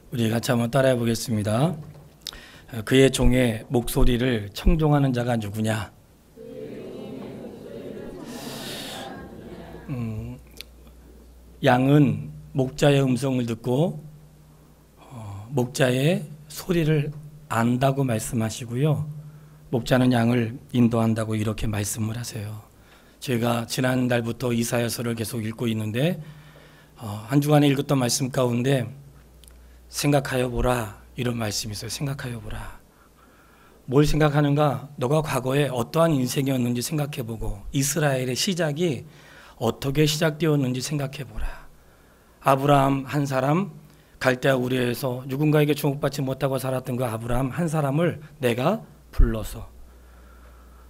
우리 같이 한번 따라해 보겠습니다. 그의 종의 목소리를 청종하는 자가 누구냐? 양은 목자의 음성을 듣고 목자의 소리를 안다고 말씀하시고요. 목자는 양을 인도한다고 이렇게 말씀을 하세요. 제가 지난달부터 이사야서를 계속 읽고 있는데 한 주간에 읽었던 말씀 가운데 생각하여 보라 이런 말씀이 있어요. 생각하여 보라. 뭘 생각하는가? 너가 과거에 어떠한 인생이었는지 생각해보고 이스라엘의 시작이 어떻게 시작되었는지 생각해보라. 아브라함 한 사람 갈대아 우르에서 누군가에게 주목받지 못하고 살았던 그 아브라함 한 사람을 내가 불러서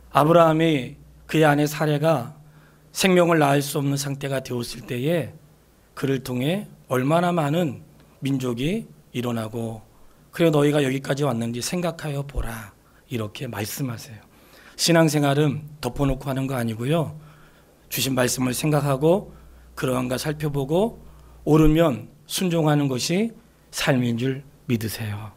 아브라함이 그의 아내 사레가 생명을 낳을 수 없는 상태가 되었을 때에 그를 통해 얼마나 많은 민족이 일어나고 그래 너희가 여기까지 왔는지 생각하여 보라 이렇게 말씀하세요. 신앙생활은 덮어놓고 하는 거 아니고요. 주신 말씀을 생각하고 그러한가 살펴보고 옳으면 순종하는 것이 삶인 줄 믿으세요.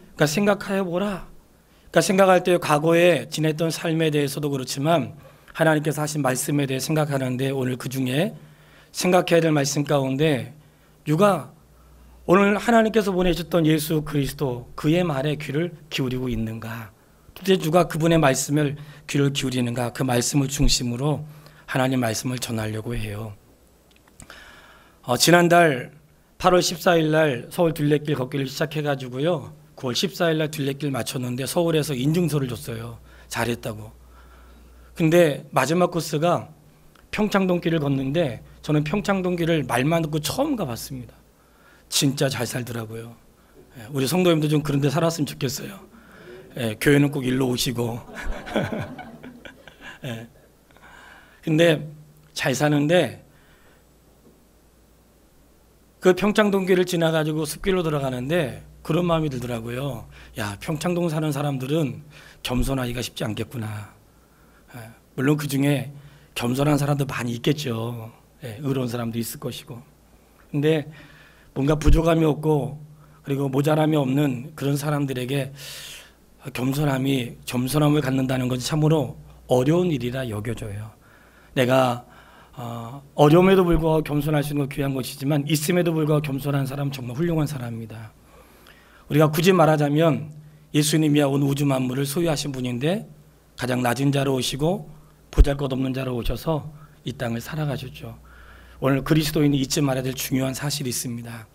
그러니까 생각하여 보라. 그러니까 생각할 때 과거에 지냈던 삶에 대해서도 그렇지만 하나님께서 하신 말씀에 대해 생각하는데 오늘 그 중에 생각해야 될 말씀 가운데 누가 오늘 하나님께서 보내셨던 예수 그리스도 그의 말에 귀를 기울이고 있는가? 도대체 누가 그분의 말씀을 귀를 기울이는가? 그 말씀을 중심으로 하나님 말씀을 전하려고 해요. 지난달 8월 14일 날 서울 둘레길 걷기를 시작해가지고요. 9월 14일 날 둘레길 마쳤는데 서울에서 인증서를 줬어요. 잘했다고. 근데 마지막 코스가 평창동길을 걷는데 저는 평창동길을 말만 듣고 처음 가봤습니다. 진짜 잘 살더라고요. 우리 성도님도 좀 그런 데 살았으면 좋겠어요. 교회는 꼭 일로 오시고. 근데 잘 사는데 그 평창동길을 지나가지고 숲길로 들어가는데 그런 마음이 들더라고요. 야, 평창동 사는 사람들은 겸손하기가 쉽지 않겠구나. 물론 그 중에 겸손한 사람도 많이 있겠죠. 의로운 사람도 있을 것이고. 근데 뭔가 부족함이 없고 그리고 모자람이 없는 그런 사람들에게 겸손함을 갖는다는 것이 참으로 어려운 일이라 여겨져요. 내가 어려움에도 불구하고 겸손할 수 있는 건 귀한 것이지만 있음에도 불구하고 겸손한 사람은 정말 훌륭한 사람입니다. 우리가 굳이 말하자면 예수님이야 온 우주 만물을 소유하신 분인데 가장 낮은 자로 오시고 보잘것없는 자로 오셔서 이 땅을 살아가셨죠. 오늘 그리스도인이 잊지 말아야 될 중요한 사실이 있습니다.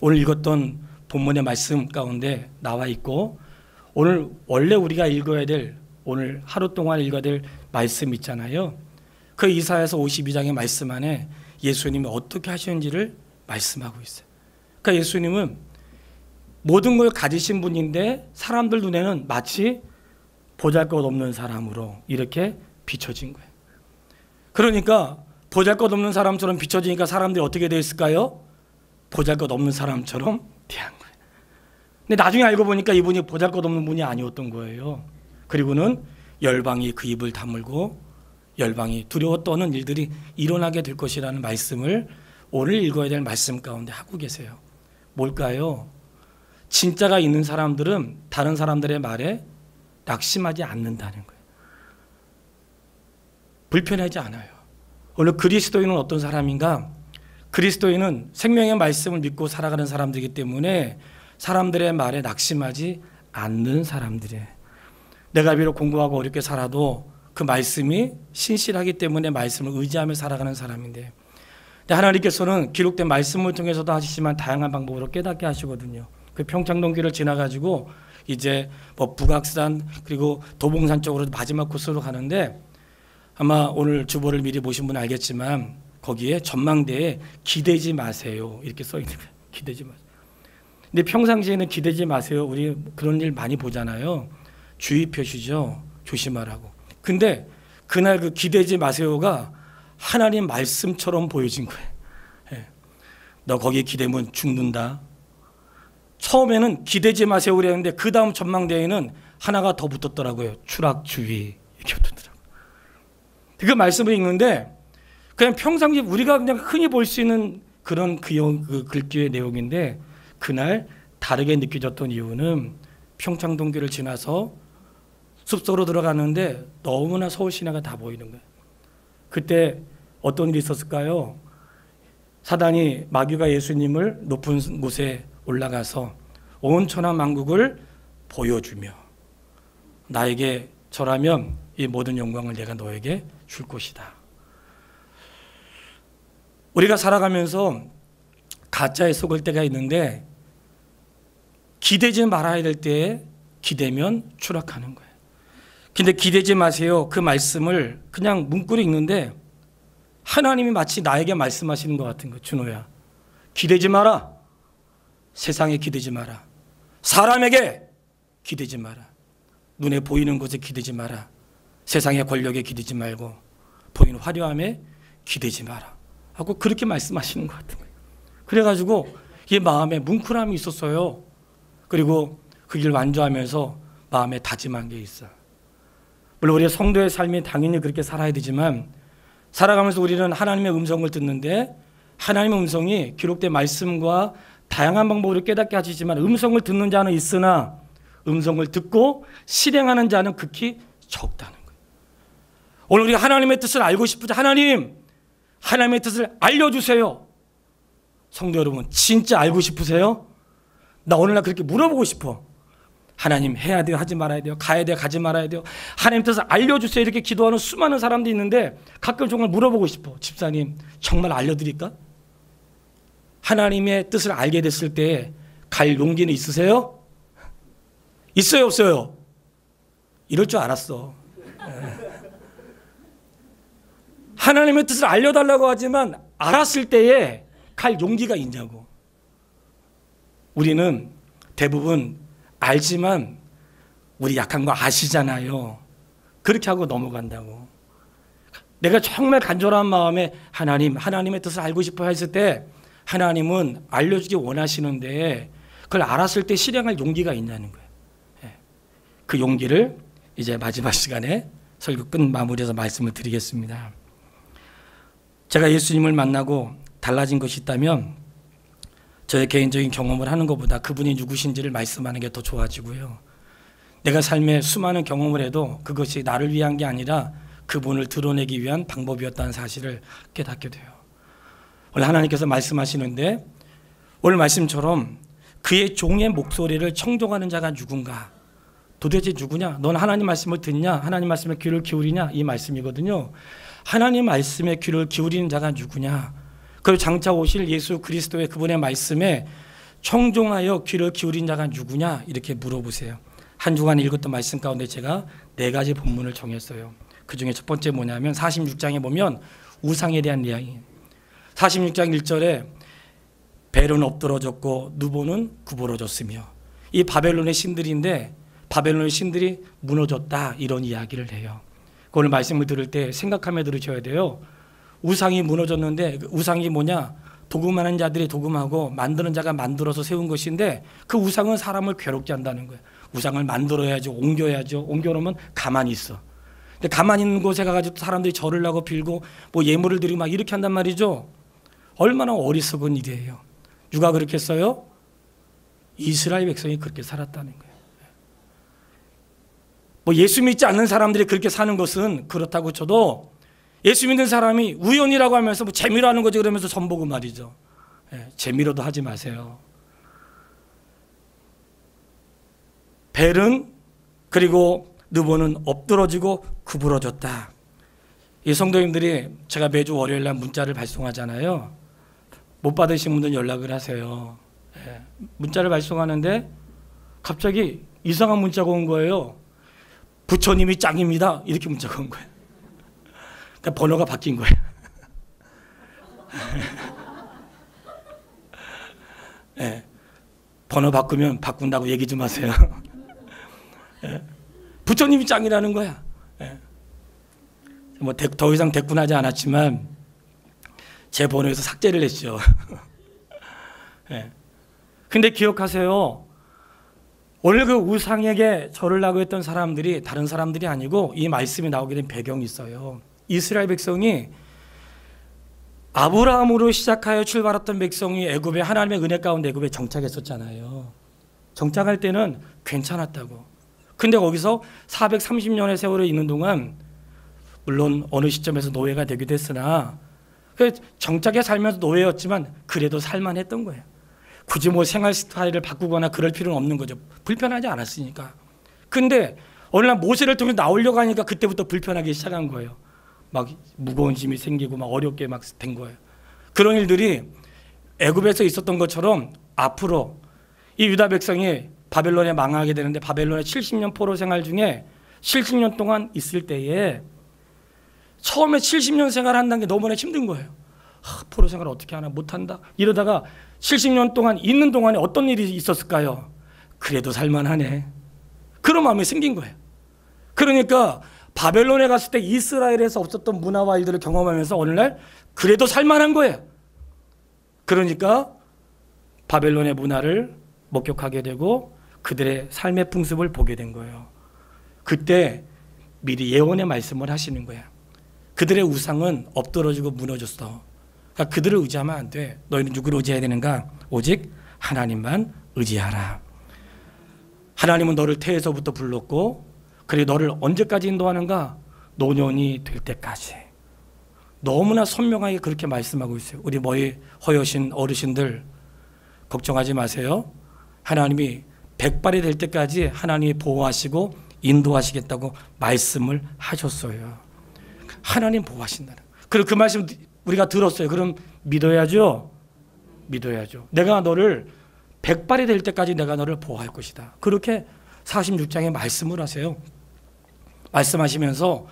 오늘 읽었던 본문의 말씀 가운데 나와 있고 오늘 원래 우리가 읽어야 될 오늘 하루 동안 읽어야 될 말씀 있잖아요. 그 이사야서 52장의 말씀 안에 예수님이 어떻게 하셨는지를 말씀하고 있어요. 그러니까 예수님은 모든 걸 가지신 분인데 사람들 눈에는 마치 보잘것없는 사람으로 이렇게 비춰진 거예요. 그러니까 보잘것없는 사람처럼 비춰지니까 사람들이 어떻게 되었을까요? 보잘것없는 사람처럼 대한 거예요. 근데 나중에 알고 보니까 이분이 보잘것없는 분이 아니었던 거예요. 그리고는 열방이 그 입을 다물고 열방이 두려워 떠는 일들이 일어나게 될 것이라는 말씀을 오늘 읽어야 될 말씀 가운데 하고 계세요. 뭘까요? 진짜가 있는 사람들은 다른 사람들의 말에 낙심하지 않는다는 거예요. 불편하지 않아요. 오늘 그리스도인은 어떤 사람인가? 그리스도인은 생명의 말씀을 믿고 살아가는 사람들이기 때문에 사람들의 말에 낙심하지 않는 사람들이에요. 내가 비록 공부하고 어렵게 살아도 그 말씀이 신실하기 때문에 말씀을 의지하며 살아가는 사람인데 하나님께서는 기록된 말씀을 통해서도 하시지만 다양한 방법으로 깨닫게 하시거든요. 그 평창동길을 지나가지고 이제 뭐 북악산 그리고 도봉산 쪽으로 마지막 코스로 가는데 아마 오늘 주보를 미리 보신 분은 알겠지만 거기에 전망대에 기대지 마세요 이렇게 써 있는 거예요. 기대지 마세요. 근데 평상시에는 기대지 마세요. 우리 그런 일 많이 보잖아요. 주의 표시죠. 조심하라고. 근데 그날 그 기대지 마세요가 하나님 말씀처럼 보여진 거예요. 너 거기에 기대면 죽는다. 처음에는 기대지 마세요 그랬는데 그 다음 전망대에는 하나가 더 붙었더라고요. 추락주의 이렇게 붙었더라고요. 그 말씀을 읽는데 그냥 평상시 우리가 그냥 흔히 볼 수 있는 그런 그 글귀의 내용인데 그날 다르게 느껴졌던 이유는 평창동교를 지나서 숲속으로 들어가는데 너무나 서울 시내가 다 보이는 거예요. 그때 어떤 일이 있었을까요? 사단이 마귀가 예수님을 높은 곳에 올라가서 온 천하 만국을 보여주며 나에게 절하면 이 모든 영광을 내가 너에게 줄 것이다. 우리가 살아가면서 가짜에 속을 때가 있는데 기대지 말아야 될 때에 기대면 추락하는 거예요. 근데 기대지 마세요. 그 말씀을 그냥 문구로 읽는데 하나님이 마치 나에게 말씀하시는 것 같은 거예요. 준호야, 기대지 마라. 세상에 기대지 마라. 사람에게 기대지 마라. 눈에 보이는 것에 기대지 마라. 세상의 권력에 기대지 말고 보이는 화려함에 기대지 마라 하고 그렇게 말씀하시는 것 같은 거예요. 그래가지고 이 마음에 뭉클함이 있었어요. 그리고 그 길 완주하면서 마음에 다짐한 게 있어. 물론 우리의 성도의 삶이 당연히 그렇게 살아야 되지만 살아가면서 우리는 하나님의 음성을 듣는데 하나님의 음성이 기록된 말씀과 다양한 방법으로 깨닫게 하시지만 음성을 듣는 자는 있으나 음성을 듣고 실행하는 자는 극히 적다는 거예요. 오늘 우리가 하나님의 뜻을 알고 싶으자 하나님의 뜻을 알려주세요. 성도 여러분, 진짜 알고 싶으세요? 나 오늘날 그렇게 물어보고 싶어. 하나님, 해야 돼요? 하지 말아야 돼요? 가야 돼요? 가지 말아야 돼요? 하나님 뜻을 알려주세요. 이렇게 기도하는 수많은 사람도 있는데 가끔 정말 물어보고 싶어. 집사님, 정말 알려드릴까? 하나님의 뜻을 알게 됐을 때 갈 용기는 있으세요? 있어요, 없어요? 이럴 줄 알았어. 하나님의 뜻을 알려달라고 하지만 알았을 때에 갈 용기가 있냐고. 우리는 대부분 알지만 우리 약한 거 아시잖아요. 그렇게 하고 넘어간다고. 내가 정말 간절한 마음에 하나님의 뜻을 알고 싶어 했을 때 하나님은 알려주기 원하시는데 그걸 알았을 때 실행할 용기가 있냐는 거예요. 그 용기를 이제 마지막 시간에 설교 끝 마무리해서 말씀을 드리겠습니다. 제가 예수님을 만나고 달라진 것이 있다면 저의 개인적인 경험을 하는 것보다 그분이 누구신지를 말씀하는 게 더 좋아지고요. 내가 삶에 수많은 경험을 해도 그것이 나를 위한 게 아니라 그분을 드러내기 위한 방법이었다는 사실을 깨닫게 돼요. 오늘 하나님께서 말씀하시는데 오늘 말씀처럼 그의 종의 목소리를 청종하는 자가 누군가? 도대체 누구냐? 넌 하나님 말씀을 듣냐? 하나님 말씀에 귀를 기울이냐? 이 말씀이거든요. 하나님 말씀에 귀를 기울이는 자가 누구냐? 그리고 장차 오실 예수 그리스도의 그분의 말씀에 청종하여 귀를 기울인 자가 누구냐? 이렇게 물어보세요. 한 주간 읽었던 말씀 가운데 제가 4가지 본문을 정했어요. 그 중에 첫 번째 뭐냐면 46장에 보면 우상에 대한 이야기. 46장 1절에 벨은 엎드러졌고 누보는 구부러졌으며 이 바벨론의 신들인데 바벨론의 신들이 무너졌다 이런 이야기를 해요. 오늘 말씀을 들을 때 생각하며 들으셔야 돼요. 우상이 무너졌는데 우상이 뭐냐? 도금하는 자들이 도금하고 만드는 자가 만들어서 세운 것인데 그 우상은 사람을 괴롭게 한다는 거예요. 우상을 만들어야죠. 옮겨야죠. 옮겨놓으면 가만히 있어. 근데 가만히 있는 곳에 가가지고 사람들이 절을 하고 빌고 뭐 예물을 드리고 막 이렇게 한단 말이죠. 얼마나 어리석은 일이에요. 누가 그렇게 했어요? 이스라엘 백성이 그렇게 살았다는 거예요. 뭐 예수 믿지 않는 사람들이 그렇게 사는 것은 그렇다고 쳐도 예수 믿는 사람이 우연이라고 하면서 뭐 재미로 하는 거지 그러면서 선보고 말이죠. 재미로도 하지 마세요. 벨은 그리고 느보는 엎드러지고 구부러졌다. 이 성도님들이 제가 매주 월요일 날 문자를 발송하잖아요. 못 받으신 분들 연락을 하세요. 문자를 발송하는데 갑자기 이상한 문자가 온 거예요. 부처님이 짱입니다. 이렇게 문자가 온 거예요. 그러니까 번호가 바뀐 거예요. 번호 바꾸면 바꾼다고 얘기 좀 하세요. 부처님이 짱이라는 거야. 뭐 더 이상 대꾸하지 않았지만 제 번호에서 삭제를 했죠. 근데 기억하세요. 오늘 그 우상에게 절을 하고 했던 사람들이 다른 사람들이 아니고 이 말씀이 나오게 된 배경이 있어요. 이스라엘 백성이 아브라함으로 시작하여 출발했던 백성이 애굽에 하나님의 은혜 가운데 애굽에 정착했었잖아요. 정착할 때는 괜찮았다고. 근데 거기서 430년의 세월을 있는 동안 물론 어느 시점에서 노예가 되기도 했으나 정착에 살면서 노예였지만 그래도 살만했던 거예요. 굳이 뭐 생활 스타일을 바꾸거나 그럴 필요는 없는 거죠. 불편하지 않았으니까. 근데 어느 날 모세를 통해 나오려고 하니까 그때부터 불편하기 시작한 거예요. 막 무거운 짐이 생기고 막 어렵게 막 된 거예요. 그런 일들이 애굽에서 있었던 것처럼 앞으로 이 유다 백성이 바벨론에 망하게 되는데 바벨론의 70년 포로 생활 중에 70년 동안 있을 때에 처음에 70년 생활한다는 게 너무나 힘든 거예요. 포로 생활 어떻게 하나 못한다 이러다가 70년 동안 있는 동안에 어떤 일이 있었을까요? 그래도 살만하네. 그런 마음이 생긴 거예요. 그러니까 바벨론에 갔을 때 이스라엘에서 없었던 문화와 일들을 경험하면서 어느 날 그래도 살만한 거예요. 그러니까 바벨론의 문화를 목격하게 되고 그들의 삶의 풍습을 보게 된 거예요. 그때 미리 예언의 말씀을 하시는 거예요. 그들의 우상은 엎드러지고 무너졌어. 그러니까 그들을 의지하면 안 돼. 너희는 누구를 의지해야 되는가? 오직 하나님만 의지하라. 하나님은 너를 태에서부터 불렀고 그리고 너를 언제까지 인도하는가? 노년이 될 때까지. 너무나 선명하게 그렇게 말씀하고 있어요. 우리 머리 허여신 어르신들 걱정하지 마세요. 하나님이 백발이 될 때까지 하나님이 보호하시고 인도하시겠다고 말씀을 하셨어요. 하나님 보호하신다는. 그리고 그 말씀 우리가 들었어요. 그럼 믿어야죠. 믿어야죠. 내가 너를 백발이 될 때까지 내가 너를 보호할 것이다. 그렇게 46장에 말씀을 하세요. 말씀하시면서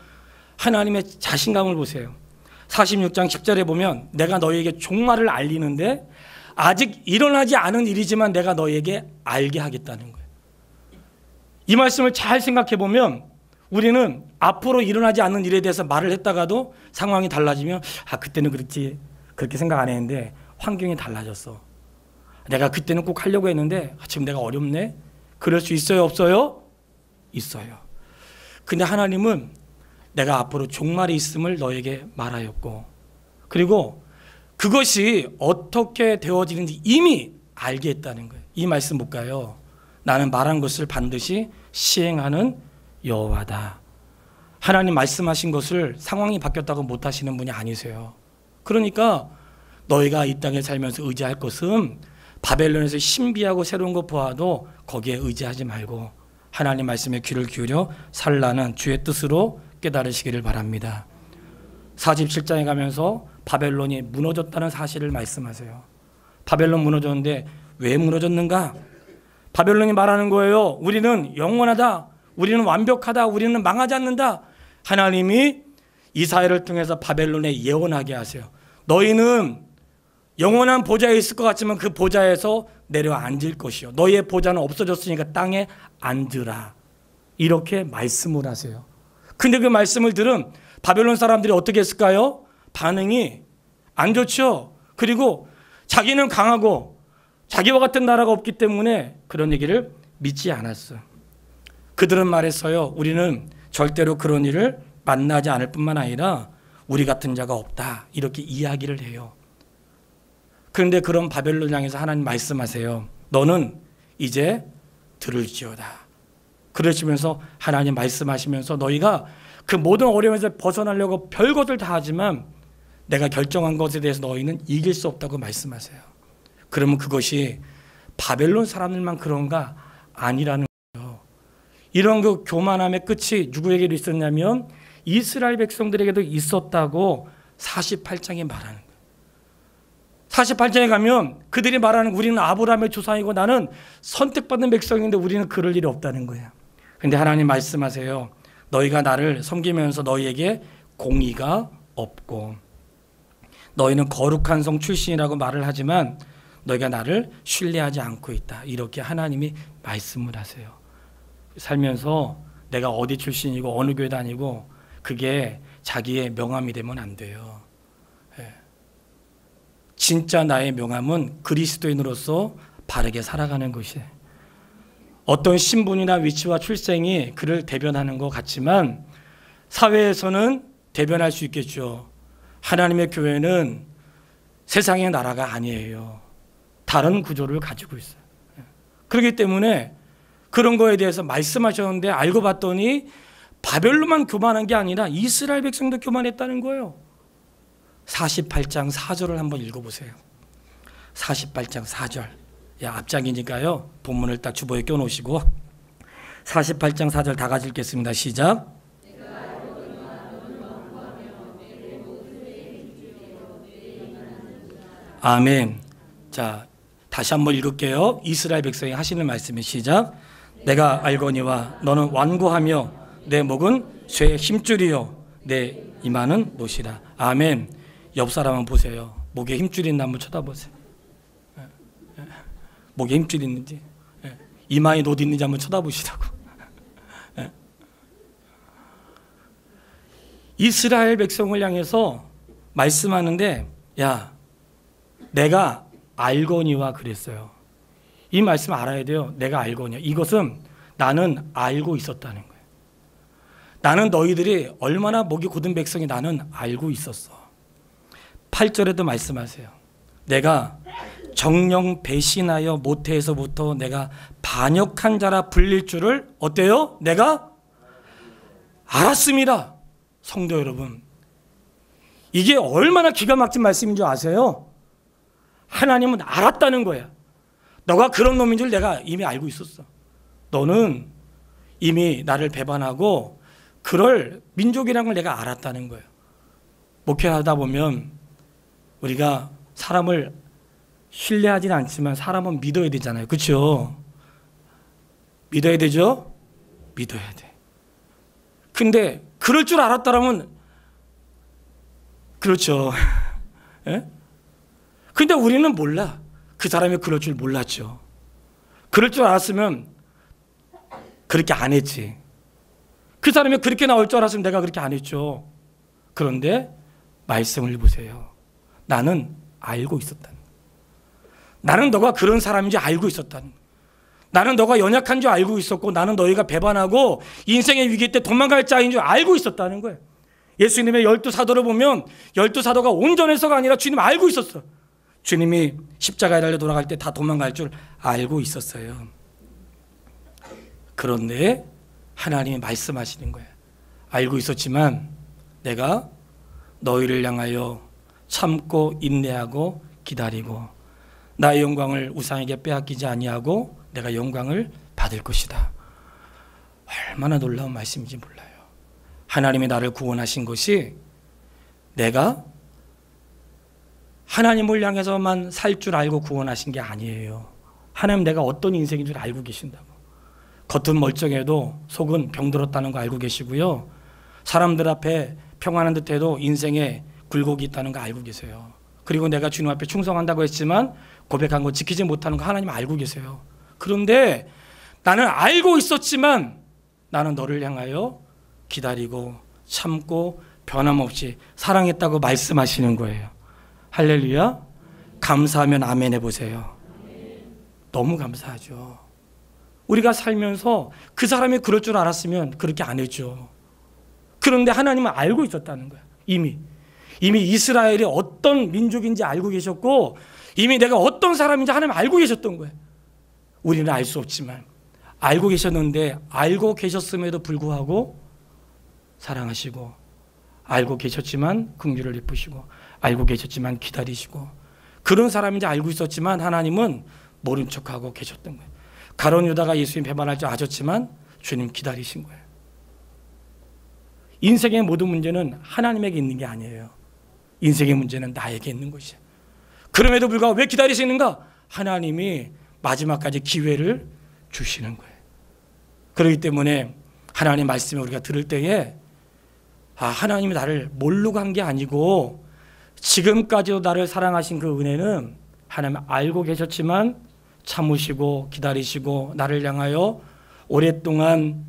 하나님의 자신감을 보세요. 46장 10절에 보면 내가 너희에게 종말을 알리는데 아직 일어나지 않은 일이지만 내가 너희에게 알게 하겠다는 거예요. 이 말씀을 잘 생각해 보면 우리는 앞으로 일어나지 않는 일에 대해서 말을 했다가도 상황이 달라지면 그때는 그렇게 생각 안 했는데 환경이 달라졌어. 내가 그때는 꼭 하려고 했는데 지금 내가 어렵네. 그럴 수 있어요, 없어요? 있어요. 근데 하나님은 내가 앞으로 종말이 있음을 너에게 말하였고 그리고 그것이 어떻게 되어지는지 이미 알게 했다는 거예요. 이 말씀 볼까요? 나는 말한 것을 반드시 시행하는 여호와다. 하나님 말씀하신 것을 상황이 바뀌었다고 못하시는 분이 아니세요. 그러니까 너희가 이 땅에 살면서 의지할 것은 바벨론에서 신비하고 새로운 것 보아도 거기에 의지하지 말고 하나님 말씀에 귀를 기울여 살라는 주의 뜻으로 깨달으시기를 바랍니다. 47장에 가면서 바벨론이 무너졌다는 사실을 말씀하세요. 바벨론 무너졌는데 왜 무너졌는가? 바벨론이 말하는 거예요. 우리는 영원하다. 우리는 완벽하다. 우리는 망하지 않는다. 하나님이 이사야를 통해서 바벨론에 예언하게 하세요. 너희는 영원한 보좌에 있을 것 같지만 그 보좌에서 내려앉을 것이요. 너희의 보좌는 없어졌으니까 땅에 앉으라. 이렇게 말씀을 하세요. 근데 그 말씀을 들은 바벨론 사람들이 어떻게 했을까요? 반응이 안 좋죠. 그리고 자기는 강하고 자기와 같은 나라가 없기 때문에 그런 얘기를 믿지 않았어요. 그들은 말했어요. 우리는 절대로 그런 일을 만나지 않을 뿐만 아니라 우리 같은 자가 없다. 이렇게 이야기를 해요. 그런데 그런 바벨론 향해서 하나님 말씀하세요. 너는 이제 들을지어다. 그러시면서 하나님 말씀하시면서 너희가 그 모든 어려움에서 벗어나려고 별것을 다 하지만 내가 결정한 것에 대해서 너희는 이길 수 없다고 말씀하세요. 그러면 그것이 바벨론 사람들만 그런가? 아니라는 거예요. 이런 그 교만함의 끝이 누구에게도 있었냐면 이스라엘 백성들에게도 있었다고 48장에 말하는 거예요. 48장에 가면 그들이 말하는 우리는 아브라함의 조상이고 나는 선택받은 백성인데 우리는 그럴 일이 없다는 거예요. 그런데 하나님 말씀하세요. 너희가 나를 섬기면서 너희에게 공의가 없고 너희는 거룩한 성 출신이라고 말을 하지만 너희가 나를 신뢰하지 않고 있다. 이렇게 하나님이 말씀을 하세요. 살면서 내가 어디 출신이고 어느 교회 다니고 그게 자기의 명함이 되면 안 돼요. 진짜 나의 명함은 그리스도인으로서 바르게 살아가는 것이에요. 어떤 신분이나 위치와 출생이 그를 대변하는 것 같지만 사회에서는 대변할 수 있겠죠. 하나님의 교회는 세상의 나라가 아니에요. 다른 구조를 가지고 있어요. 그렇기 때문에 그런 거에 대해서 말씀하셨는데 알고 봤더니 바벨론만 교만한 게 아니라 이스라엘 백성도 교만했다는 거예요. 48장 4절을 한번 읽어보세요. 48장 4절. 앞장이니까요. 본문을 딱 주보에 껴놓으시고 48장 4절 다 같이 읽겠습니다. 시작. 아멘. 자, 다시 한번 읽을게요. 이스라엘 백성이 하시는 말씀이 시작. 내가 알거니와 너는 완고하며 내 목은 쇠의 힘줄이요 내 이마는 노시라. 아멘. 옆 사람 한번 보세요. 목에 힘줄이 있나 한번 쳐다보세요. 목에 힘줄이 있는지, 이마에 노 있는지 한번 쳐다보시라고. 이스라엘 백성을 향해서 말씀하는데, 야, 내가 알거니와 그랬어요. 이 말씀 알아야 돼요. 내가 알거니와. 이것은 나는 알고 있었다는 거예요. 나는 너희들이 얼마나 목이 곧은 백성이 나는 알고 있었어. 8절에도 말씀하세요. 내가 정령 배신하여 모태에서부터 내가 반역한 자라 불릴 줄을 어때요? 내가 알았습니다. 성도 여러분, 이게 얼마나 기가 막힌 말씀인 줄 아세요? 하나님은 알았다는 거야. 너가 그런 놈인 줄 내가 이미 알고 있었어. 너는 이미 나를 배반하고 그럴 민족이라는 걸 내가 알았다는 거예요. 목회하다 보면 우리가 사람을 신뢰하지는 않지만 사람은 믿어야 되잖아요. 그렇죠? 믿어야 되죠? 믿어야 돼. 근데 그럴 줄 알았다라면 그렇죠. 예? 근데 우리는 몰라. 그 사람이 그럴 줄 몰랐죠. 그럴 줄 알았으면 그렇게 안 했지. 그 사람이 그렇게 나올 줄 알았으면 내가 그렇게 안 했죠. 그런데 말씀을 보세요. 나는 알고 있었다는 거예요. 나는 너가 그런 사람인지 알고 있었다는 거예요. 나는 너가 연약한 줄 알고 있었고 나는 너희가 배반하고 인생의 위기 때 도망갈 자인 줄 알고 있었다는 거예요. 예수님의 12사도를 보면 12사도가 온전해서가 아니라 주님 알고 있었어. 주님이 십자가에 달려 돌아갈 때 다 도망갈 줄 알고 있었어요. 그런데 하나님이 말씀하시는 거예요. 알고 있었지만 내가 너희를 향하여 참고 인내하고 기다리고 나의 영광을 우상에게 빼앗기지 아니하고 내가 영광을 받을 것이다. 얼마나 놀라운 말씀인지 몰라요. 하나님이 나를 구원하신 것이 내가 하나님을 향해서만 살 줄 알고 구원하신 게 아니에요. 하나님 내가 어떤 인생인 줄 알고 계신다고. 겉은 멀쩡해도 속은 병들었다는 거 알고 계시고요. 사람들 앞에 평안한 듯해도 인생에 굴곡이 있다는 거 알고 계세요. 그리고 내가 주님 앞에 충성한다고 했지만 고백한 거 지키지 못하는 거 하나님 알고 계세요. 그런데 나는 알고 있었지만 나는 너를 향하여 기다리고 참고 변함없이 사랑했다고 말씀하시는 거예요. 할렐루야. 감사하면 아멘 해보세요. 너무 감사하죠. 우리가 살면서 그 사람이 그럴 줄 알았으면 그렇게 안 했죠. 그런데 하나님은 알고 있었다는 거야. 이미 이스라엘이 어떤 민족인지 알고 계셨고 이미 내가 어떤 사람인지 하나님 알고 계셨던 거예요. 우리는 알 수 없지만 알고 계셨는데 알고 계셨음에도 불구하고 사랑하시고 알고 계셨지만 긍휼을 베푸시고 알고 계셨지만 기다리시고 그런 사람인지 알고 있었지만 하나님은 모른 척하고 계셨던 거예요. 가룟 유다가 예수님 배반할 줄 아셨지만 주님 기다리신 거예요. 인생의 모든 문제는 하나님에게 있는 게 아니에요. 인생의 문제는 나에게 있는 것이에요. 그럼에도 불구하고 왜 기다리시는가? 하나님이 마지막까지 기회를 주시는 거예요. 그렇기 때문에 하나님 말씀을 우리가 들을 때에 하나님이 나를 모르고 한 게 아니고 지금까지도 나를 사랑하신 그 은혜는 하나님 알고 계셨지만 참으시고 기다리시고 나를 향하여 오랫동안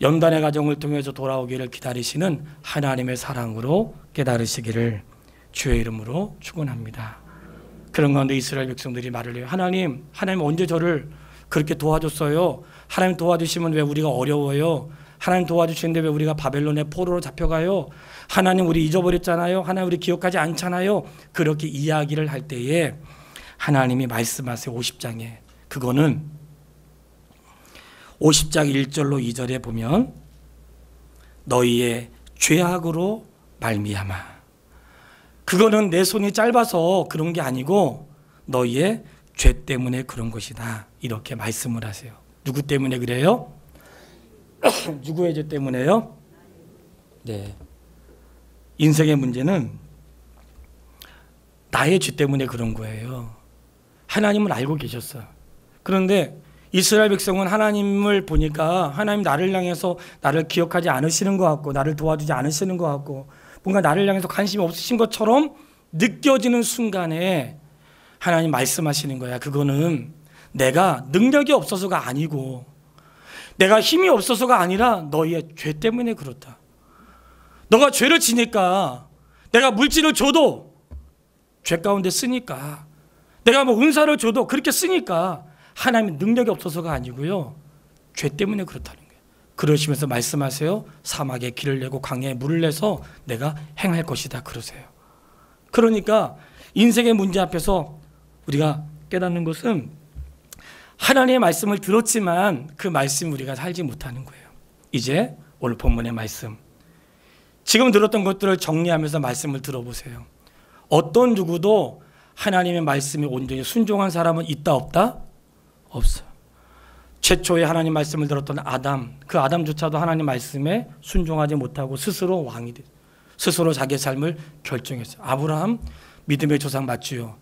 연단의 과정을 통해서 돌아오기를 기다리시는 하나님의 사랑으로 깨달으시기를 주의 이름으로 축원합니다. 그런 가운데 이스라엘 백성들이 말을 해요. 하나님 언제 저를 그렇게 도와줬어요? 하나님 도와주시면 왜 우리가 어려워요? 하나님 도와주시는데 왜 우리가 바벨론의 포로로 잡혀가요? 하나님 우리 잊어버렸잖아요. 하나님 우리 기억하지 않잖아요. 그렇게 이야기를 할 때에 하나님이 말씀하세요. 50장에. 그거는 50장 1절로 2절에 보면 너희의 죄악으로 말미암아. 그거는 내 손이 짧아서 그런 게 아니고 너희의 죄 때문에 그런 것이다. 이렇게 말씀을 하세요. 누구 때문에 그래요? 누구의 죄 때문에요? 네. 인생의 문제는 나의 죄 때문에 그런 거예요. 하나님은 알고 계셨어요. 그런데 이스라엘 백성은 하나님을 보니까 하나님 나를 향해서 나를 기억하지 않으시는 것 같고 나를 도와주지 않으시는 것 같고 뭔가 나를 향해서 관심이 없으신 것처럼 느껴지는 순간에 하나님 말씀하시는 거야. 그거는 내가 능력이 없어서가 아니고 내가 힘이 없어서가 아니라 너희의 죄 때문에 그렇다. 너가 죄를 지니까 내가 물질을 줘도 죄 가운데 쓰니까 내가 뭐 은사를 줘도 그렇게 쓰니까 하나님의 능력이 없어서가 아니고요. 죄 때문에 그렇다는 거예요. 그러시면서 말씀하세요. 사막에 길을 내고 강야에 물을 내서 내가 행할 것이다 그러세요. 그러니까 인생의 문제 앞에서 우리가 깨닫는 것은 하나님의 말씀을 들었지만 그 말씀 우리가 살지 못하는 거예요. 이제 오늘 본문의 말씀 지금 들었던 것들을 정리하면서 말씀을 들어보세요. 어떤 누구도 하나님의 말씀에 온전히 순종한 사람은 있다 없다? 없어요. 최초에 하나님 말씀을 들었던 아담, 그 아담조차도 하나님 말씀에 순종하지 못하고 스스로 왕이 됐어요. 스스로 자기의 삶을 결정했어요. 아브라함 믿음의 조상 맞지요.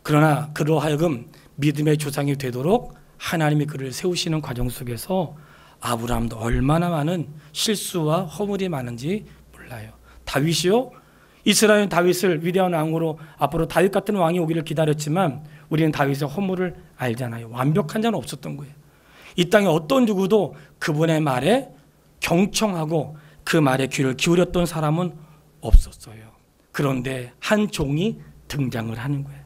그러나 그로 하여금 믿음의 조상이 되도록 하나님이 그를 세우시는 과정 속에서 아브라함도 얼마나 많은 실수와 허물이 많은지 몰라요. 다윗이요? 이스라엘 다윗을 위대한 왕으로 앞으로 다윗 같은 왕이 오기를 기다렸지만 우리는 다윗의 허물을 알잖아요. 완벽한 자는 없었던 거예요. 이 땅에 어떤 누구도 그분의 말에 경청하고 그 말에 귀를 기울였던 사람은 없었어요. 그런데 한 종이 등장을 하는 거예요.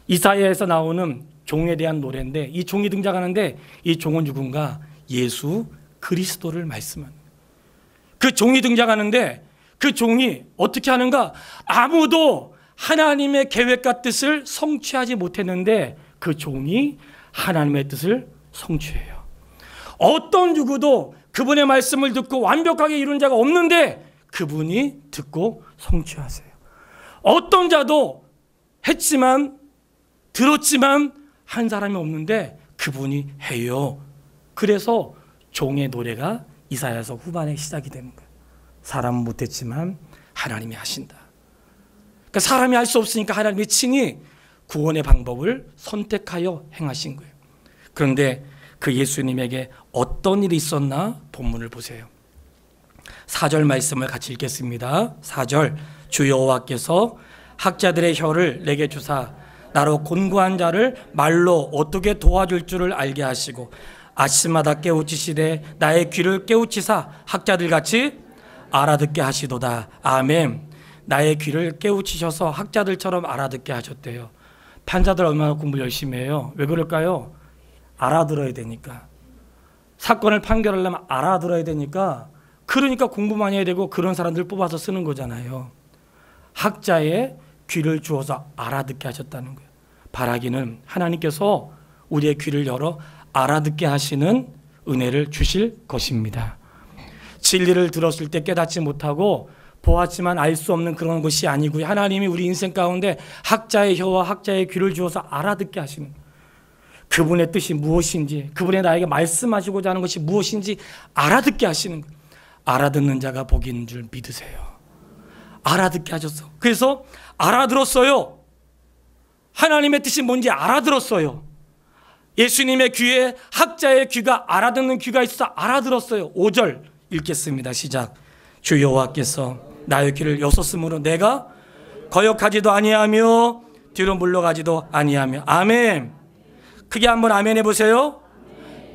이사야에서 나오는 종에 대한 노래인데 이 종이 등장하는데 이 종은 누군가? 예수 그리스도를 말씀하는 거예요. 그 종이 등장하는데 그 종이 어떻게 하는가? 아무도 하나님의 계획과 뜻을 성취하지 못했는데 그 종이 하나님의 뜻을 성취해요. 어떤 누구도 그분의 말씀을 듣고 완벽하게 이룬 자가 없는데 그분이 듣고 성취하세요. 어떤 자도 했지만 들었지만 한 사람이 없는데 그분이 해요. 그래서 종의 노래가 이사야서 후반에 시작이 되는 거예요. 사람은 못했지만 하나님이 하신다. 그러니까 사람이 할 수 없으니까 하나님이 친히 구원의 방법을 선택하여 행하신 거예요. 그런데 그 예수님에게 어떤 일이 있었나 본문을 보세요. 4절 말씀을 같이 읽겠습니다. 4절 주 여호와께서 학자들의 혀를 내게 주사 나로 곤고한 자를 말로 어떻게 도와줄 줄을 알게 하시고 아침마다 깨우치시되 나의 귀를 깨우치사 학자들같이 알아듣게 하시도다. 아멘. 나의 귀를 깨우치셔서 학자들처럼 알아듣게 하셨대요. 판사들 얼마나 공부 열심히 해요. 왜 그럴까요? 알아들어야 되니까. 사건을 판결하려면 알아들어야 되니까. 그러니까 공부 많이 해야 되고 그런 사람들 뽑아서 쓰는 거잖아요. 학자의 귀를 주어서 알아듣게 하셨다는 거예요. 바라기는 하나님께서 우리의 귀를 열어 알아듣게 하시는 은혜를 주실 것입니다. 진리를 들었을 때 깨닫지 못하고 보았지만 알 수 없는 그런 것이 아니고요. 하나님이 우리 인생 가운데 학자의 혀와 학자의 귀를 주어서 알아듣게 하시는 그분의 뜻이 무엇인지 그분의 나에게 말씀하시고자 하는 것이 무엇인지 알아듣게 하시는 거예요. 알아듣는 자가 복이 있는 줄 믿으세요. 알아듣게 하셨어. 그래서 알아들었어요. 하나님의 뜻이 뭔지 알아들었어요. 예수님의 귀에 학자의 귀가 알아듣는 귀가 있어서 알아들었어요. 5절 읽겠습니다. 시작. 주 여호와께서 나의 귀를 여섰으므로 내가 거역하지도 아니하며 뒤로 물러가지도 아니하며. 아멘. 크게 한번 아멘 해보세요.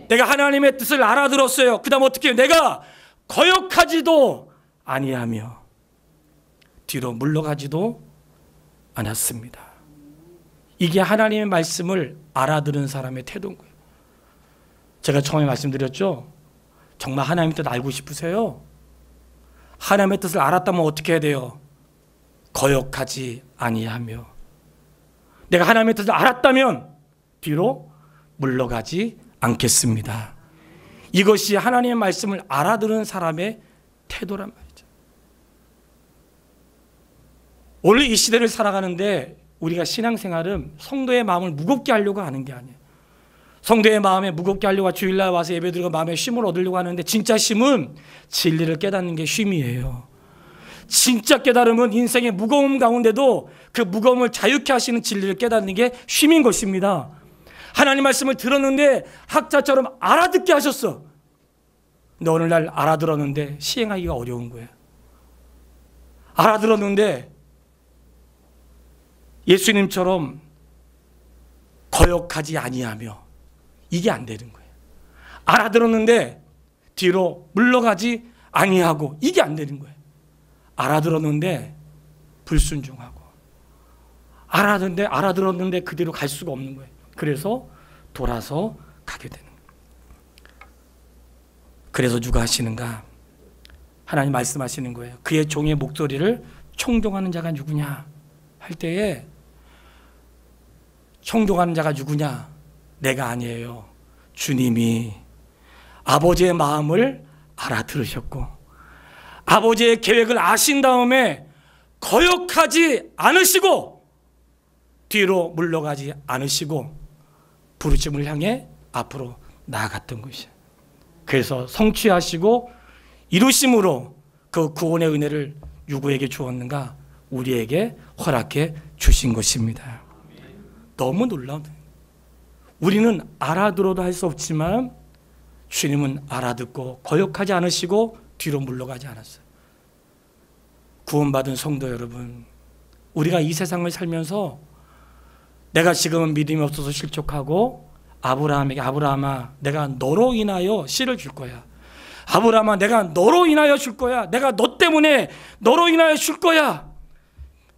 내가 하나님의 뜻을 알아들었어요. 그 다음 어떻게 해요? 내가 거역하지도 아니하며 뒤로 물러가지도 않았습니다. 이게 하나님의 말씀을 알아들은 사람의 태도인 거예요. 제가 처음에 말씀드렸죠. 정말 하나님의 뜻 알고 싶으세요? 하나님의 뜻을 알았다면 어떻게 해야 돼요? 거역하지 아니하며. 내가 하나님의 뜻을 알았다면 뒤로 물러가지 않겠습니다. 이것이 하나님의 말씀을 알아들은 사람의 태도란 말이죠. 원래 이 시대를 살아가는데 우리가 신앙생활은 성도의 마음을 무겁게 하려고 하는 게 아니에요. 성도의 마음에 무겁게 하려고 주일날 와서 예배드리고 마음에 쉼을 얻으려고 하는데, 진짜 쉼은 진리를 깨닫는 게 쉼이에요. 진짜 깨달음은 인생의 무거움 가운데도 그 무거움을 자유케 하시는 진리를 깨닫는 게 쉼인 것입니다. 하나님 말씀을 들었는데 학자처럼 알아듣게 하셨어. 근데 어느 날 알아들었는데 시행하기가 어려운 거예요. 알아들었는데 예수님처럼 거역하지 아니하며, 이게 안 되는 거예요. 알아들었는데 뒤로 물러가지 아니하고, 이게 안 되는 거예요. 알아들었는데 불순종하고, 알아들었는데 그대로 갈 수가 없는 거예요. 그래서 돌아서 가게 되는 거예요. 그래서 누가 하시는가? 하나님 말씀하시는 거예요. 그의 종의 목소리를 청종하는 자가 누구냐 할 때에, 청종하는 자가 누구냐? 내가 아니에요. 주님이 아버지의 마음을 알아들으셨고 아버지의 계획을 아신 다음에 거역하지 않으시고 뒤로 물러가지 않으시고 부르심을 향해 앞으로 나아갔던 것이에요. 그래서 성취하시고 이루심으로 그 구원의 은혜를 누구에게 주었는가? 우리에게 허락해 주신 것입니다. 너무 놀라운, 우리는 알아들어도 할 수 없지만 주님은 알아듣고 거역하지 않으시고 뒤로 물러가지 않았어요. 구원받은 성도 여러분, 우리가 이 세상을 살면서 내가 지금은 믿음이 없어서 실족하고 아브라함에게, 아브라함아 내가 너로 인하여 씨를 줄 거야. 아브라함아 내가 너로 인하여 줄 거야. 내가 너 때문에 너로 인하여 줄 거야.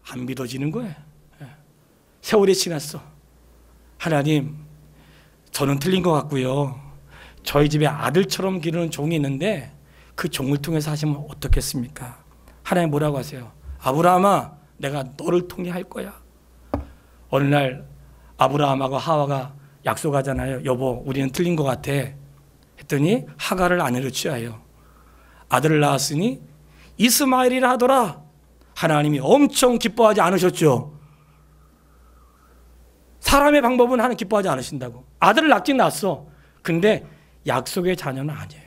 안 믿어지는 거예요. 세월이 지났어. 하나님, 저는 틀린 것 같고요. 저희 집에 아들처럼 기르는 종이 있는데 그 종을 통해서 하시면 어떻겠습니까? 하나님 뭐라고 하세요? 아브라함아 내가 너를 통해 할 거야. 어느 날 아브라함하고 하와가 약속하잖아요. 여보 우리는 틀린 것 같아 했더니 하가를 아내로 취하여 아들을 낳았으니 이스마엘이라 하더라. 하나님이 엄청 기뻐하지 않으셨죠? 사람의 방법은 하나님 기뻐하지 않으신다고. 아들을 낳긴 낳았어. 근데 약속의 자녀는 아니에요.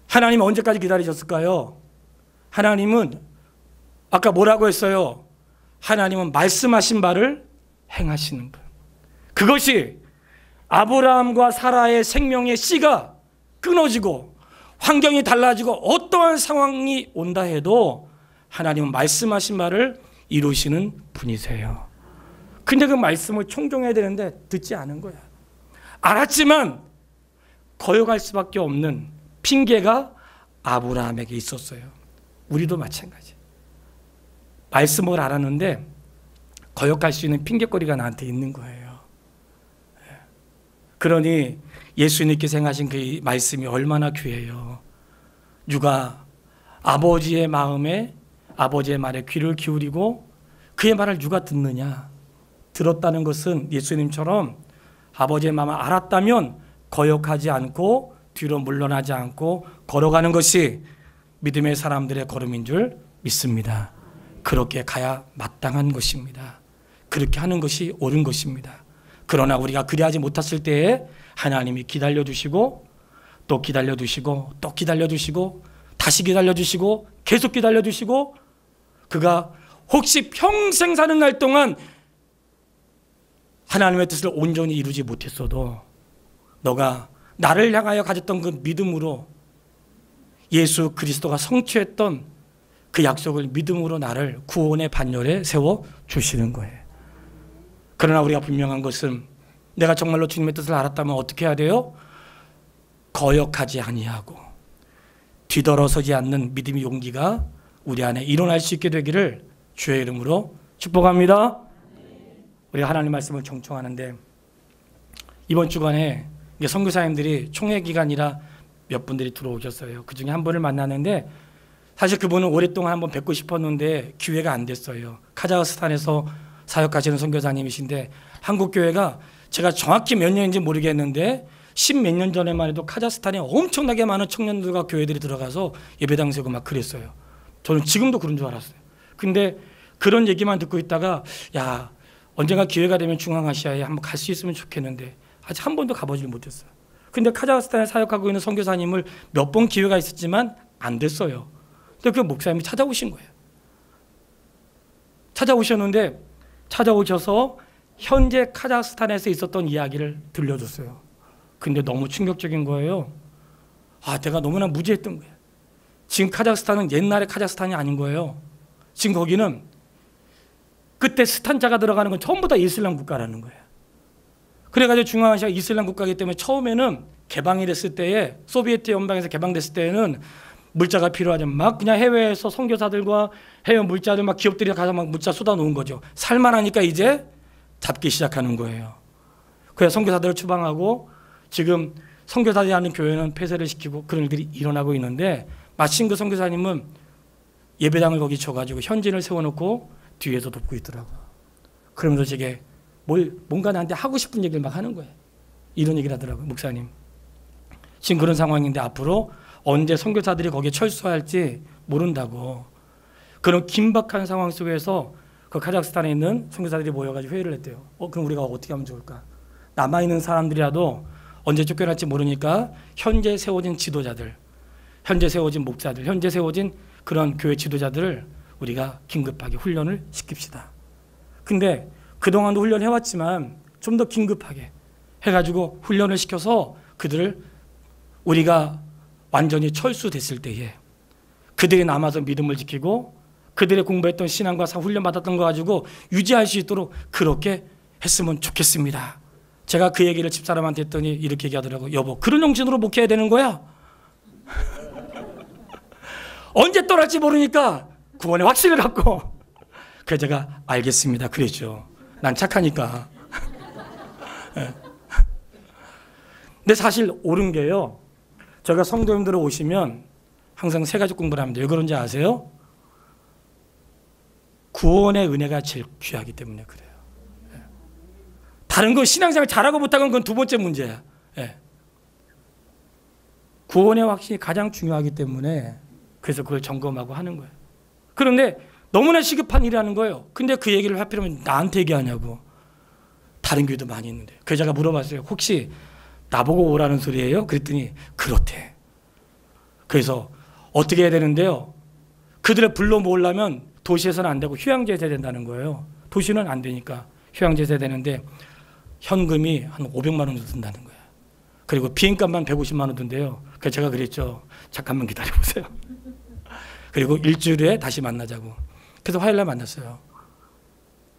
하나님은 언제까지 기다리셨을까요? 하나님은 아까 뭐라고 했어요? 하나님은 말씀하신 바를 행하시는 분. 그것이 아브라함과 사라의 생명의 씨가 끊어지고 환경이 달라지고 어떠한 상황이 온다 해도 하나님은 말씀하신 바를 이루시는 분이세요. 근데 그 말씀을 청종해야 되는데 듣지 않은 거야. 알았지만 거역할 수밖에 없는 핑계가 아브라함에게 있었어요. 우리도 마찬가지. 말씀을 알았는데 거역할 수 있는 핑계거리가 나한테 있는 거예요. 그러니 예수님께서 행하신 그 말씀이 얼마나 귀해요. 누가 아버지의 마음에, 아버지의 말에 귀를 기울이고 그의 말을 누가 듣느냐. 들었다는 것은 예수님처럼 아버지의 마음을 알았다면 거역하지 않고 뒤로 물러나지 않고 걸어가는 것이 믿음의 사람들의 걸음인 줄 믿습니다. 그렇게 가야 마땅한 것입니다. 그렇게 하는 것이 옳은 것입니다. 그러나 우리가 그리하지 못했을 때에 하나님이 기다려주시고 또 기다려주시고 또 기다려주시고 다시 기다려주시고 계속 기다려주시고 그가 혹시 평생 사는 날 동안 하나님의 뜻을 온전히 이루지 못했어도 너가 나를 향하여 가졌던 그 믿음으로 예수 그리스도가 성취했던 그 약속을 믿음으로 나를 구원의 반열에 세워주시는 거예요. 그러나 우리가 분명한 것은 내가 정말로 주님의 뜻을 알았다면 어떻게 해야 돼요? 거역하지 아니하고 뒤돌아서지 않는 믿음의 용기가 우리 안에 일어날 수 있게 되기를 주의 이름으로 축복합니다. 우리가 하나님 말씀을 청청하는데 이번 주간에 이게 선교사님들이 총회 기간이라 몇 분들이 들어오셨어요. 그 중에 한 분을 만났는데 사실 그분은 오랫동안 한번 뵙고 싶었는데 기회가 안 됐어요. 카자흐스탄에서 사역하시는 선교사님이신데 한국 교회가 제가 정확히 몇 년인지 모르겠는데 10몇 년 전에만 해도 카자흐스탄에 엄청나게 많은 청년들과 교회들이 들어가서 예배당 세우고 막 그랬어요. 저는 지금도 그런 줄 알았어요. 근데 그런 얘기만 듣고 있다가 야, 언젠가 기회가 되면 중앙아시아에 한번 갈 수 있으면 좋겠는데 아직 한 번도 가보질 못했어요. 근데 카자흐스탄에 사역하고 있는 선교사님을 몇 번 기회가 있었지만 안 됐어요. 근데 그 목사님이 찾아오신 거예요. 찾아오셨는데 찾아오셔서 현재 카자흐스탄에서 있었던 이야기를 들려줬어요. 근데 너무 충격적인 거예요. 아, 내가 너무나 무지했던 거예요. 지금 카자흐스탄은 옛날의 카자흐스탄이 아닌 거예요. 지금 거기는 그때 스탄자가 들어가는 건 전부 다 이슬람 국가라는 거예요. 그래가지고 중앙아시아 이슬람 국가이기 때문에 처음에는 개방이 됐을 때에 소비에트 연방에서 개방됐을 때에는 물자가 필요하죠. 막 그냥 해외에서 선교사들과 해외 물자들 막 기업들이 가서 막 물자 쏟아 놓은 거죠. 살만하니까 이제 잡기 시작하는 거예요. 그래서 선교사들을 추방하고 지금 선교사들이 하는 교회는 폐쇄를 시키고 그런 일들이 일어나고 있는데 마침 그 선교사님은 예배당을 거기 쳐가지고 현진을 세워놓고 뒤에서 돕고 있더라고요. 그러면서 제게 뭔가 나한테 하고 싶은 얘기를 막 하는 거예요. 이런 얘기를 하더라고요. 목사님, 지금 그런 상황인데 앞으로 언제 선교사들이 거기에 철수할지 모른다고. 그런 긴박한 상황 속에서 그 카자흐스탄에 있는 선교사들이 모여가지고 회의를 했대요. 그럼 우리가 어떻게 하면 좋을까? 남아있는 사람들이라도 언제 쫓겨날지 모르니까 현재 세워진 지도자들, 현재 세워진 목사들, 현재 세워진 그런 교회 지도자들을 우리가 긴급하게 훈련을 시킵시다. 근데 그동안도 훈련해왔지만 좀 더 긴급하게 해가지고 훈련을 시켜서 그들을 우리가 완전히 철수됐을 때에 그들이 남아서 믿음을 지키고 그들의 공부했던 신앙과 훈련받았던 거 가지고 유지할 수 있도록 그렇게 했으면 좋겠습니다. 제가 그 얘기를 집사람한테 했더니 이렇게 얘기하더라고요. 여보, 그런 정신으로 목회해야 되는 거야? 언제 떠날지 모르니까 구원의 확신을 갖고. 그래서 제가 알겠습니다 그랬죠. 난 착하니까. 근데 사실 옳은 게요, 제가 성도님들 오시면 항상 세 가지 공부를 합니다. 왜 그런지 아세요? 구원의 은혜가 제일 귀하기 때문에 그래요. 다른 거 신앙생활 잘하고 못하고는 그건 두 번째 문제야. 구원의 확신이 가장 중요하기 때문에 그래서 그걸 점검하고 하는 거예요. 그런데 너무나 시급한 일이라는 거예요. 근데 그 얘기를 하필이면 나한테 얘기하냐고. 다른 교회도 많이 있는데. 그래서 제가 물어봤어요. 혹시 나보고 오라는 소리예요? 그랬더니 그렇대. 그래서 어떻게 해야 되는데요? 그들을 불러 모으려면 도시에서는 안 되고 휴양지에서 된다는 거예요. 도시는 안 되니까 휴양지에서 되는데 현금이 한 500만 원 정도 든다는 거예요. 그리고 비행값만 150만 원 든대요. 그래서 제가 그랬죠. 잠깐만 기다려보세요. 그리고 일주일에 다시 만나자고. 그래서 화요일날 만났어요.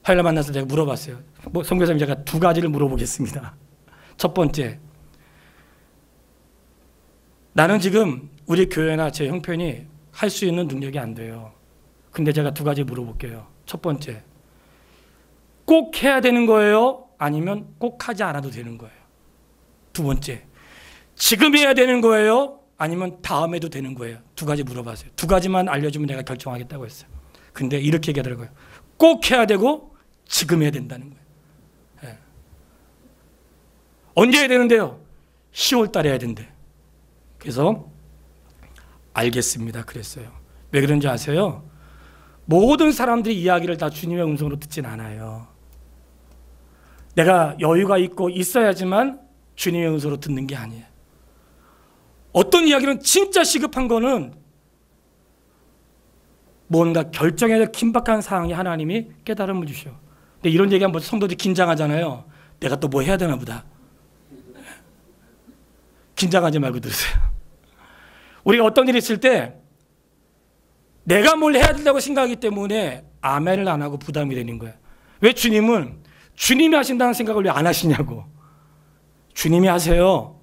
화요일날 만나서 제가 물어봤어요. 선교사님, 제가 두 가지를 물어보겠습니다. 첫 번째, 나는 지금 우리 교회나 제 형편이 할 수 있는 능력이 안 돼요. 근데 제가 두 가지 물어볼게요. 첫 번째, 꼭 해야 되는 거예요? 아니면 꼭 하지 않아도 되는 거예요? 두 번째, 지금 해야 되는 거예요? 아니면 다음에도 되는 거예요? 두 가지 물어봤어요. 두 가지만 알려주면 내가 결정하겠다고 했어요. 근데 이렇게 얘기하더라고요. 꼭 해야 되고 지금 해야 된다는 거예요. 언제 해야 되는데요? 10월 달에 해야 된대. 그래서 알겠습니다 그랬어요. 왜 그런지 아세요? 모든 사람들이 이야기를 다 주님의 음성으로 듣진 않아요. 내가 여유가 있고 있어야지만 주님의 음성으로 듣는 게 아니에요. 어떤 이야기는 진짜 시급한 거는 뭔가 결정해야 될 긴박한 상황에 하나님이 깨달음을 주셔. 근데 이런 얘기하면 성도들이 긴장하잖아요. 내가 또 뭐 해야 되나 보다. 긴장하지 말고 들으세요. 우리가 어떤 일이 있을 때 내가 뭘 해야 된다고 생각하기 때문에 아멘을 안 하고 부담이 되는 거예요. 왜 주님은 주님이 하신다는 생각을 왜 안 하시냐고. 주님이 하세요.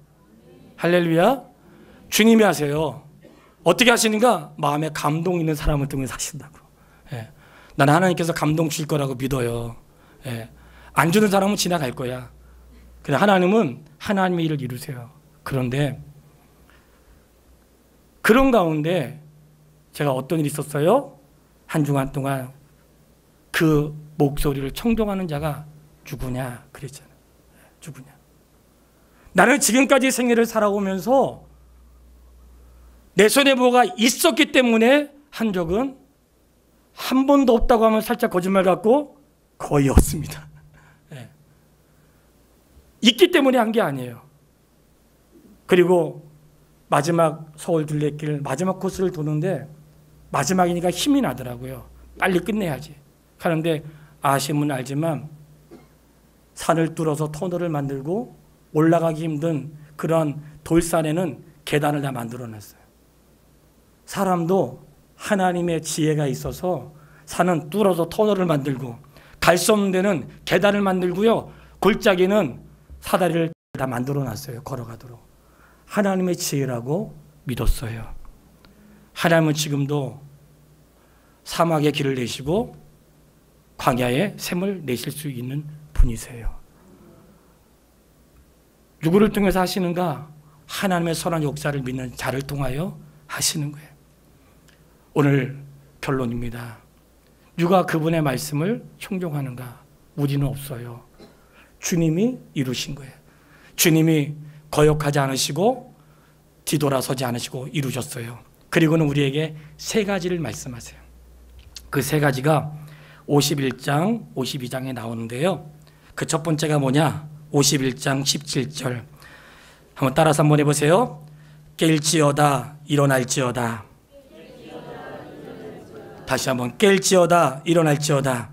할렐루야. 주님이 하세요. 어떻게 하시는가? 마음에 감동 있는 사람을 통해서 하신다고. 나는 하나님께서 감동 줄 거라고 믿어요. 안 주는 사람은 지나갈 거야. 그런데 하나님은 하나님의 일을 이루세요. 그런데 그런 가운데 제가 어떤 일이 있었어요? 한 주간 동안 그 목소리를 청종하는 자가 누구냐 그랬잖아요. 누구냐. 나는 지금까지 생애를 살아오면서 내 손에 뭐가 있었기 때문에 한 적은 한 번도 없다고 하면 살짝 거짓말 같고 거의 없습니다. 네. 있기 때문에 한 게 아니에요. 그리고 마지막 서울 둘레길 마지막 코스를 도는데 마지막이니까 힘이 나더라고요. 빨리 끝내야지. 하는데 아시면 알지만 산을 뚫어서 터널을 만들고 올라가기 힘든 그런 돌산에는 계단을 다 만들어 놨어요. 사람도 하나님의 지혜가 있어서 산은 뚫어서 터널을 만들고 갈 수 없는 데는 계단을 만들고요. 골짜기는 사다리를 다 만들어 놨어요. 걸어가도록. 하나님의 지혜라고 믿었어요. 하나님은 지금도 사막의 길을 내시고 광야에 샘을 내실 수 있는 분이세요. 누구를 통해서 하시는가? 하나님의 선한 역사를 믿는 자를 통하여 하시는 거예요. 오늘 결론입니다. 누가 그분의 말씀을 형종하는가? 우리는 없어요. 주님이 이루신 거예요. 주님이 거역하지 않으시고 뒤돌아서지 않으시고 이루셨어요. 그리고는 우리에게 세 가지를 말씀하세요. 그 세 가지가 51장, 52장에 나오는데요. 그 첫 번째가 뭐냐? 51장 17절. 한번 따라서 한번 해보세요. 깰지어다 일어날지어다. 다시 한번 깰지어다 일어날지어다.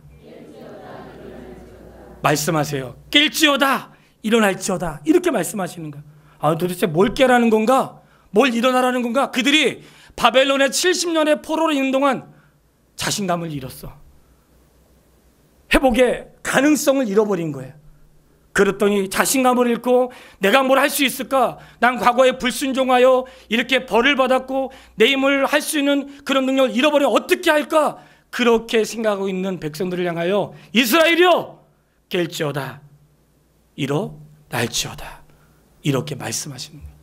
말씀하세요. 깰지어다 일어날지어다. 이렇게 말씀하시는 거예요. 아, 도대체 뭘 깨라는 건가? 뭘 일어나라는 건가? 그들이 바벨론의 70년의 포로로 있는 동안 자신감을 잃었어. 회복의 가능성을 잃어버린 거예요. 그랬더니 자신감을 잃고 내가 뭘 할 수 있을까? 난 과거에 불순종하여 이렇게 벌을 받았고 내 힘을 할 수 있는 그런 능력을 잃어버리면 어떻게 할까? 그렇게 생각하고 있는 백성들을 향하여 이스라엘이여 깰지어다 일어날지어다 이렇게 말씀하시는 거예요.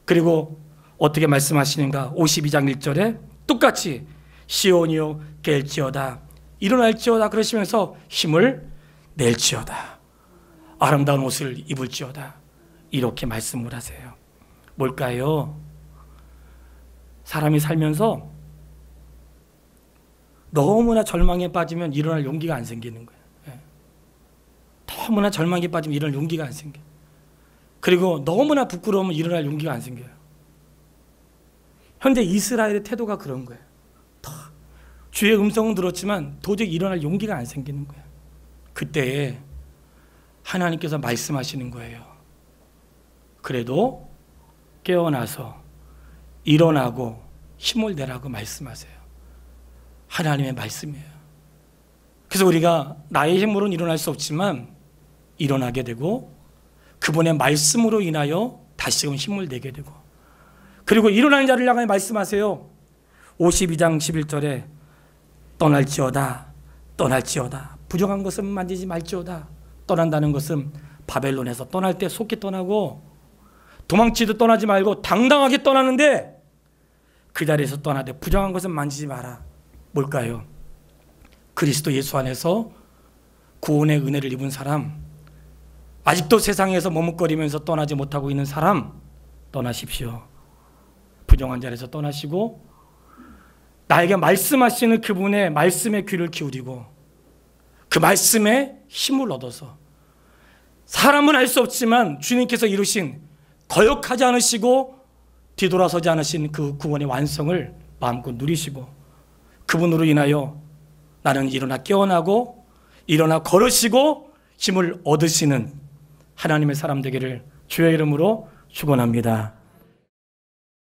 그리고 어떻게 말씀하시는가? 52장 1절에 똑같이 시온이여 깰지어다 일어날지어다 그러시면서 힘을 낼지어다 아름다운 옷을 입을지어다 이렇게 말씀을 하세요. 뭘까요? 사람이 살면서 너무나 절망에 빠지면 일어날 용기가 안 생기는 거예요. 너무나 절망에 빠지면 일어날 용기가 안 생겨요. 그리고 너무나 부끄러우면 일어날 용기가 안 생겨요. 현재 이스라엘의 태도가 그런 거예요. 주의 음성은 들었지만 도저히 일어날 용기가 안 생기는 거예요. 그때에 하나님께서 말씀하시는 거예요. 그래도 깨어나서 일어나고 힘을 내라고 말씀하세요. 하나님의 말씀이에요. 그래서 우리가 나의 힘으로는 일어날 수 없지만 일어나게 되고 그분의 말씀으로 인하여 다시금 힘을 내게 되고 그리고 일어나는 자를 향하여 말씀하세요. 52장 11절에 떠날지어다 떠날지어다 부정한 것은 만지지 말지어다. 떠난다는 것은 바벨론에서 떠날 때 속히 떠나고 도망치듯 떠나지 말고 당당하게 떠나는데 그 자리에서 떠나되 부정한 것은 만지지 마라. 뭘까요? 그리스도 예수 안에서 구원의 은혜를 입은 사람, 아직도 세상에서 머뭇거리면서 떠나지 못하고 있는 사람 떠나십시오. 부정한 자리에서 떠나시고 나에게 말씀하시는 그분의 말씀에 귀를 기울이고 그 말씀에 힘을 얻어서 사람은 알 수 없지만 주님께서 이루신 거역하지 않으시고 뒤돌아서지 않으신 그 구원의 완성을 마음껏 누리시고 그분으로 인하여 나는 일어나 깨어나고 일어나 걸으시고 힘을 얻으시는 하나님의 사람 되기를 주의 이름으로 축원합니다.